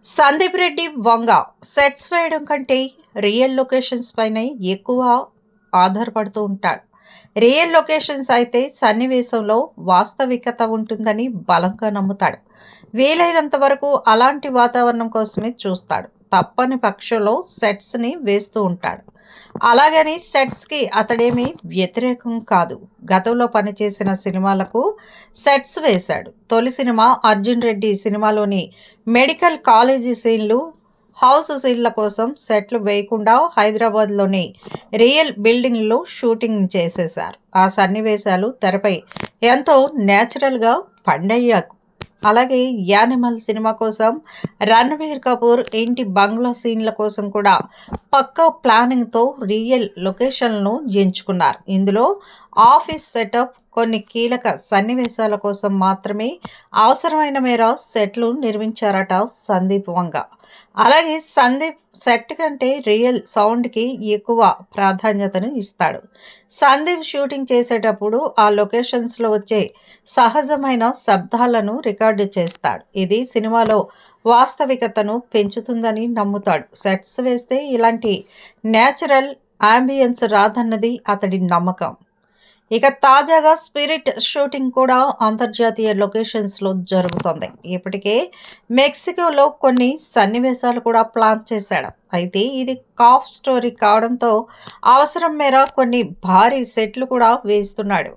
Sandeep Reddy Vanga sets వేయడం కంటే real locations పైనే ఎక్కువ ఆధారపడుతూ ఉంటాడు. రియల్ లొకేషన్స్ అయితే సన్నివేశంలో వాస్తవికత ఉంటుందని బలంగా నమ్ముతాడు. వీలైనంత వరకు అలాంటి వాతావరణం కోసమే చూస్తాడు. తప్పని పక్షంలో సెట్స్ని వేస్తూ ఉంటాడు. అలాగని సెట్స్కి అతడేమీ వ్యతిరేకం కాదు. గతంలో పనిచేసిన సినిమాలకు సెట్స్ వేశాడు. తొలి సినిమా అర్జున్ రెడ్డి సినిమాలోని మెడికల్ కాలేజీ సీన్లు, హౌస్ సీన్ల కోసం సెట్లు వేయకుండా హైదరాబాద్లోని రియల్ బిల్డింగ్లో షూటింగ్ చేసేశారు. ఆ సన్నివేశాలు తెరపై ఎంతో న్యాచురల్గా పండయ్యాకు. అలాగే యానిమల్ సినిమా కోసం రణ్వీర్ కపూర్ ఇంటి బంగ్లా సీన్ల కోసం కూడా పక్కా ప్లానింగ్తో రియల్ లొకేషన్లను ఎంచుకున్నారు. ఇందులో ఆఫీస్ సెటప్, కొన్ని కీలక సన్నివేశాల కోసం మాత్రమే అవసరమైన మేర సెట్లు నిర్మించారట సందీప్ వంగ. అలాగే సందీప్ సెట్ కంటే రియల్ సౌండ్కి ఎక్కువ ప్రాధాన్యతను ఇస్తాడు. సందీప్ షూటింగ్ చేసేటప్పుడు ఆ లొకేషన్స్లో వచ్చే సహజమైన శబ్దాలను రికార్డు చేస్తాడు. ఇది సినిమాలో వాస్తవికతను పెంచుతుందని నమ్ముతాడు. సెట్స్ వేస్తే ఇలాంటి న్యాచురల్ ఆంబియన్స్ రాదన్నది అతడి నమ్మకం. ఇక తాజాగా స్పిరిట్ షూటింగ్ కూడా అంతర్జాతీయ లొకేషన్స్లో జరుగుతోంది. ఇప్పటికే మెక్సికోలో కొన్ని సన్నివేశాలు కూడా ప్లాన్ చేశాడు. అయితే ఇది కాఫ్ స్టోరీ కావడంతో అవసరం మేర కొన్ని భారీ సెట్లు కూడా వేస్తున్నాడు.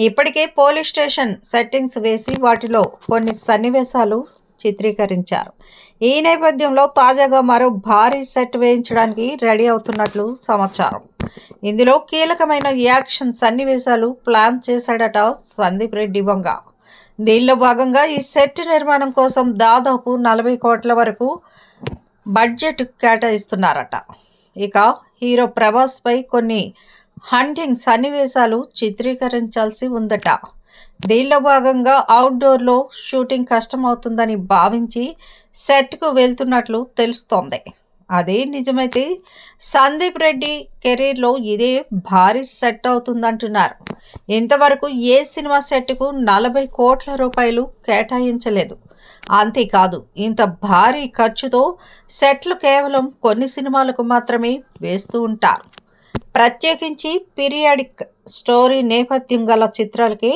ఇప్పటికే పోలీస్ స్టేషన్ సెట్టింగ్స్ వేసి వాటిలో కొన్ని సన్నివేశాలు చిత్రీకరించారు. ఈ నేపథ్యంలో తాజాగా మరో భారీ సెట్ వేయించడానికి రెడీ అవుతున్నట్లు సమాచారం. ఇందులో కీలకమైన యాక్షన్ సన్నివేశాలు ప్లాన్ చేశాడట సందీప్ రెడ్డి వంగ. దీనిలో భాగంగా ఈ సెట్ నిర్మాణం కోసం దాదాపు 40 కోట్ల వరకు బడ్జెట్ కేటాయిస్తున్నారట. ఇక హీరో ప్రభాస్ పై కొన్ని హంటింగ్ సన్నివేశాలు చిత్రీకరించాల్సి ఉందట. దీనిలో భాగంగా అవుట్డోర్లో షూటింగ్ కష్టమవుతుందని భావించి సెట్కు వెళ్తున్నట్లు తెలుస్తోంది. అదే నిజమైతే సందీప్ రెడ్డి కెరీర్లో ఇదే భారీ సెట్ అవుతుందంటున్నారు. ఇంతవరకు ఏ సినిమా సెట్కు 40 కోట్ల రూపాయలు కేటాయించలేదు. అంతేకాదు, ఇంత భారీ ఖర్చుతో సెట్లు కేవలం కొన్ని సినిమాలకు మాత్రమే వేస్తూ ఉంటారు. ప్రత్యేకించి పీరియాడిక్ స్టోరీ నేపథ్యం గల చిత్రాలకి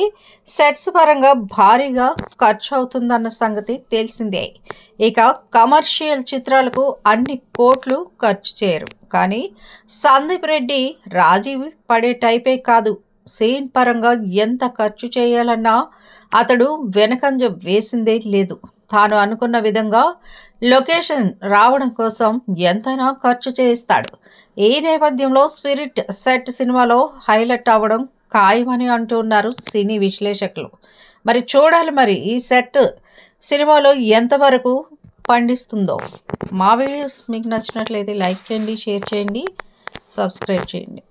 సెట్స్ పరంగా భారీగా ఖర్చు అవుతుందన్న సంగతి తెలిసిందే. ఇక కమర్షియల్ చిత్రాలకు అన్ని కోట్లు ఖర్చు చేయరు. కానీ సందీప్ రెడ్డి రాజీ పడే టైపే కాదు. సీన్ పరంగా ఎంత ఖర్చు చేయాలన్నా అతడు వెనకంజ వేసిందే లేదు. తాను అనుకున్న విధంగా లొకేషన్ రావడం కోసం ఎంతైనా ఖర్చు చేయిస్తాడు. ఈ నేపథ్యంలో స్పిరిట్ సెట్ సినిమాలో హైలైట్ అవ్వడం ఖాయమని అంటున్నారు సినీ విశ్లేషకులు. మరి చూడాలి మరి ఈ సెట్ సినిమాలో ఎంతవరకు పండిస్తుందో. మా వీడియోస్ మీకు నచ్చినట్లయితే లైక్ చేయండి, షేర్ చేయండి, సబ్స్క్రైబ్ చేయండి.